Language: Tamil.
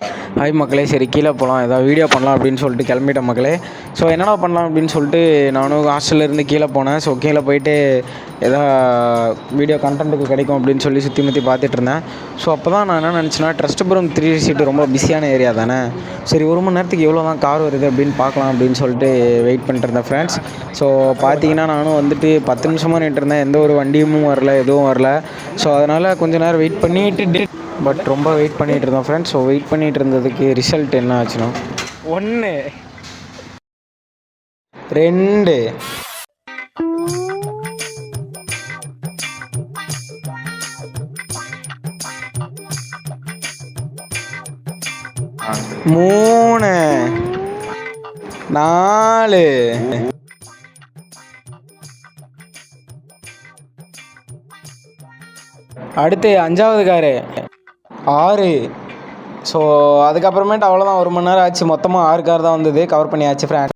ஹாய் மக்களே, சரி கீழே போகலாம், ஏதாவது வீடியோ பண்ணலாம் அப்படின்னு சொல்லிட்டு கிளம்பிட்டேன் மக்களே. ஸோ என்னடா பண்ணலாம் அப்படின்னு சொல்லிட்டு நானும் ஹாஸ்டல்லேருந்து கீழே போனேன். ஸோ கீழே போயிட்டு எதா வீடியோ கண்டென்ட்டுக்கு கிடைக்கும் அப்படின்னு சொல்லி சுற்றி முற்றி பார்த்துட்டு இருந்தேன். ஸோ அப்போ தான் நான் என்ன நினச்சேன்னா, ட்ரஸ்ட்புரம் 3 சீட்டு ரொம்ப பிஸியான ஏரியா தானே. சரி 1 மணி நேரத்துக்கு எவ்வளோ தான் கார் வருது அப்படின்னு பார்க்கலாம் அப்படின்னு சொல்லிட்டு வெயிட் பண்ணிட்டு இருந்தேன் ஃப்ரெண்ட்ஸ். ஸோ பார்த்தீங்கன்னா நானும் வந்துட்டு 10 நிமிஷமாக நின்றுட்டு இருந்தேன். எந்த ஒரு வண்டியும் வரல, எதுவும் வரல. ஸோ அதனால் கொஞ்சம் நேரம் வெயிட் பண்ணிவிட்டு ரொம்ப வெயிட் பண்ணிகிட்டு இருந்தோம் ஃப்ரெண்ட்ஸ். ஸோ வெயிட் பண்ணிகிட்டு இருந்ததுக்கு ரிசல்ட் என்ன ஆச்சுன்னா 1 2 3 4 அடுத்து 5வது காரு 6. ஸோ அதுக்கப்புறமேட்டு அவ்வளோதான், 1 மணி நேரம் ஆச்சு. மொத்தமாக 6 கார் தான் வந்தது, கவர் பண்ணியாச்சு ஃப்ரெண்ட்ஸ்.